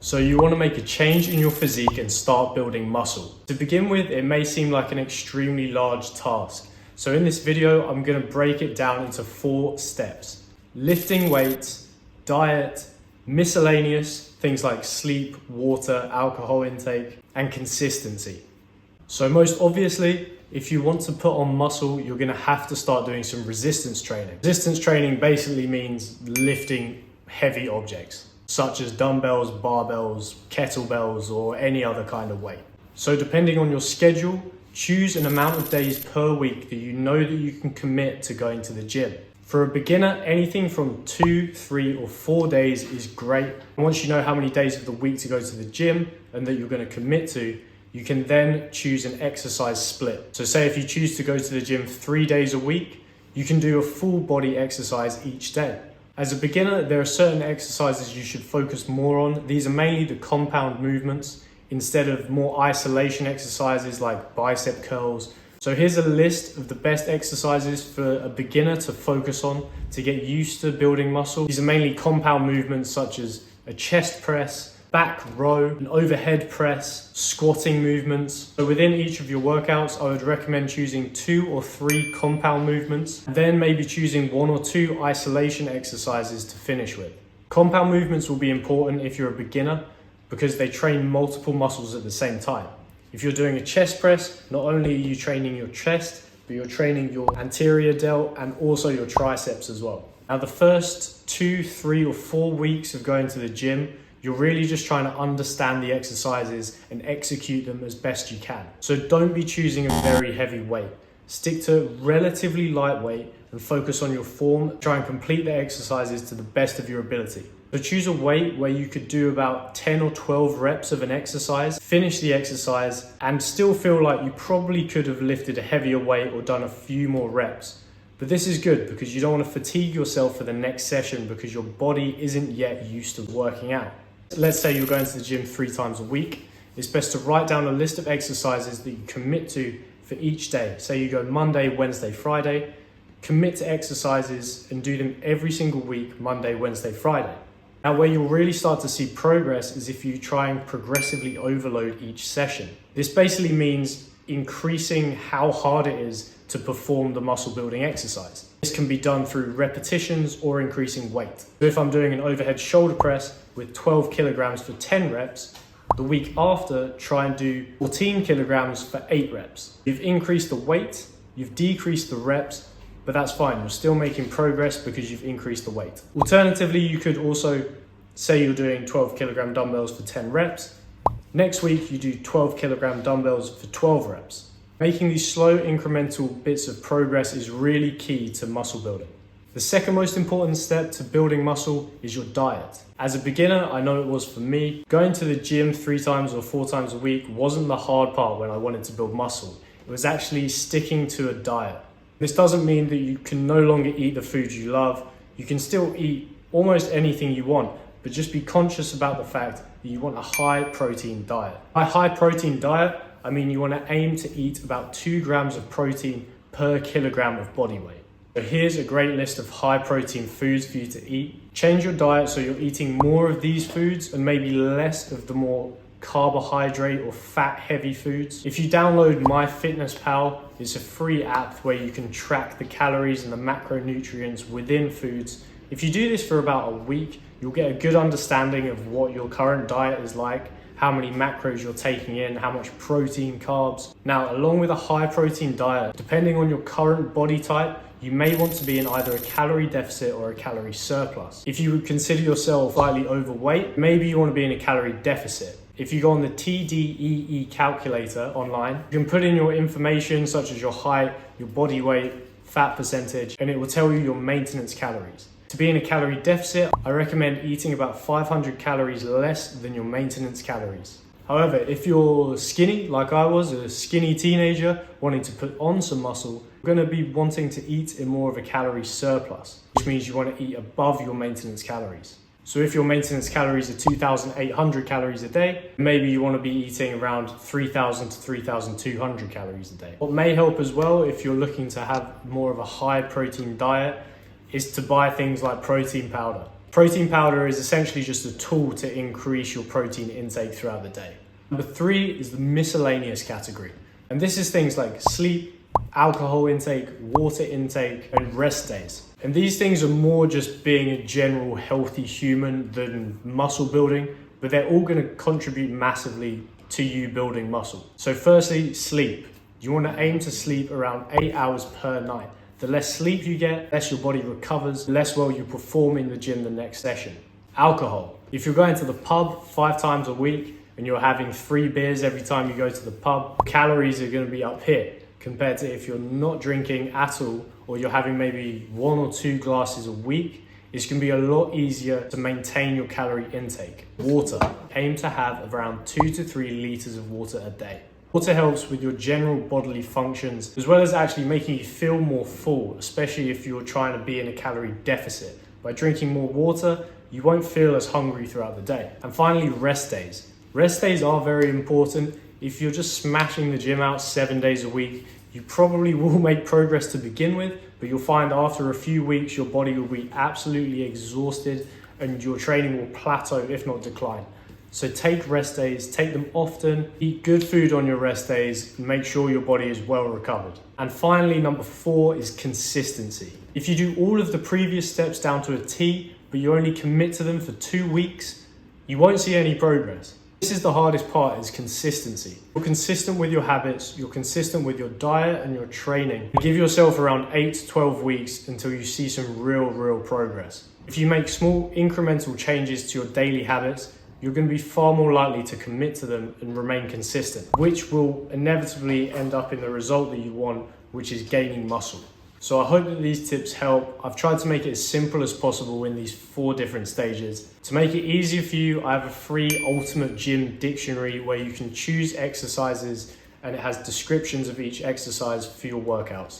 So you want to make a change in your physique and start building muscle. To begin with, it may seem like an extremely large task. So in this video, I'm going to break it down into 4 steps. Lifting weights, diet, miscellaneous, things like sleep, water, alcohol intake, and consistency. So most obviously, if you want to put on muscle, you're going to have to start doing some resistance training. Resistance training basically means lifting heavy objects, such as dumbbells, barbells, kettlebells, or any other kind of weight. So depending on your schedule, choose an amount of days per week that you know that you can commit to going to the gym. For a beginner, anything from 2, 3, or 4 days is great. Once you know how many days of the week to go to the gym and that you're going to commit to, you can then choose an exercise split. So say if you choose to go to the gym 3 days a week, you can do a full body exercise each day. As a beginner, there are certain exercises you should focus more on. These are mainly the compound movements instead of more isolation exercises like bicep curls. So here's a list of the best exercises for a beginner to focus on to get used to building muscle. These are mainly compound movements such as a chest press, back row, an overhead press, squatting movements. So within each of your workouts, I would recommend choosing 2 or 3 compound movements, then maybe choosing 1 or 2 isolation exercises to finish with. Compound movements will be important if you're a beginner because they train multiple muscles at the same time. If you're doing a chest press, not only are you training your chest, but you're training your anterior delt and also your triceps as well. Now the first 2, 3, or 4 weeks of going to the gym, you're really just trying to understand the exercises and execute them as best you can. So don't be choosing a very heavy weight. Stick to relatively lightweight and focus on your form. Try and complete the exercises to the best of your ability. So choose a weight where you could do about 10 or 12 reps of an exercise, finish the exercise, and still feel like you probably could have lifted a heavier weight or done a few more reps. But this is good because you don't want to fatigue yourself for the next session because your body isn't yet used to working out. Let's say you're going to the gym 3 times a week. It's best to write down a list of exercises that you commit to for each day. Say you go Monday, Wednesday, Friday. Commit to exercises and do them every single week, Monday, Wednesday, Friday. Now where you'll really start to see progress is if you try and progressively overload each session. This basically means increasing how hard it is to perform the muscle building exercise. This can be done through repetitions or increasing weight. So if I'm doing an overhead shoulder press with 12 kilograms for 10 reps, the week after, try and do 14 kilograms for 8 reps. You've increased the weight, you've decreased the reps, but that's fine. You're still making progress because you've increased the weight. Alternatively, you could also say you're doing 12 kilogram dumbbells for 10 reps. Next week, you do 12 kilogram dumbbells for 12 reps. Making these slow incremental bits of progress is really key to muscle building. The second most important step to building muscle is your diet. As a beginner, I know it was for me. Going to the gym 3 times or 4 times a week wasn't the hard part when I wanted to build muscle. It was actually sticking to a diet. This doesn't mean that you can no longer eat the foods you love. You can still eat almost anything you want, but just be conscious about the fact that you want a high protein diet. By high protein diet, I mean you want to aim to eat about 2 grams of protein per kilogram of body weight. So here's a great list of high protein foods for you to eat. Change your diet so you're eating more of these foods and maybe less of the more carbohydrate or fat heavy foods. If you download MyFitnessPal, it's a free app where you can track the calories and the macronutrients within foods. If you do this for about a week, you'll get a good understanding of what your current diet is like, how many macros you're taking in, how much protein, carbs. Now, along with a high protein diet, depending on your current body type, you may want to be in either a calorie deficit or a calorie surplus. If you would consider yourself slightly overweight, maybe you want to be in a calorie deficit. If you go on the TDEE calculator online, you can put in your information such as your height, your body weight, fat percentage, and it will tell you your maintenance calories. To be in a calorie deficit, I recommend eating about 500 calories less than your maintenance calories. However, if you're skinny, like I was, a skinny teenager wanting to put on some muscle, you're going to be wanting to eat in more of a calorie surplus, which means you want to eat above your maintenance calories. So if your maintenance calories are 2,800 calories a day, maybe you want to be eating around 3,000 to 3,200 calories a day. What may help as well if you're looking to have more of a high protein diet is to buy things like protein powder. Protein powder is essentially just a tool to increase your protein intake throughout the day. Number 3 is the miscellaneous category. And this is things like sleep, alcohol intake, water intake, and rest days. And these things are more just being a general healthy human than muscle building, but they're all going to contribute massively to you building muscle. So firstly, sleep. You want to aim to sleep around 8 hours per night. The less sleep you get, less your body recovers, the less well you perform in the gym the next session. Alcohol. If you're going to the pub 5 times a week and you're having 3 beers every time you go to the pub, calories are going to be up here compared to if you're not drinking at all, or you're having maybe 1 or 2 glasses a week. It's going to be a lot easier to maintain your calorie intake. Water. Aim to have around 2 to 3 liters of water a day. Water helps with your general bodily functions, as well as actually making you feel more full, especially if you're trying to be in a calorie deficit. By drinking more water, you won't feel as hungry throughout the day. And finally, rest days. Rest days are very important. If you're just smashing the gym out 7 days a week, you probably will make progress to begin with, but you'll find after a few weeks, your body will be absolutely exhausted and your training will plateau, if not decline. So take rest days, take them often, eat good food on your rest days, and make sure your body is well recovered. And finally, number 4 is consistency. If you do all of the previous steps down to a T, but you only commit to them for 2 weeks, you won't see any progress. This is the hardest part, is consistency. You're consistent with your habits, you're consistent with your diet and your training. Give yourself around 8 to 12 weeks until you see some real progress. If you make small incremental changes to your daily habits, you're going to be far more likely to commit to them and remain consistent, which will inevitably end up in the result that you want, which is gaining muscle. So I hope that these tips help. I've tried to make it as simple as possible in these 4 different stages. To make it easier for you, I have a free Ultimate Gym Dictionary where you can choose exercises and it has descriptions of each exercise for your workouts.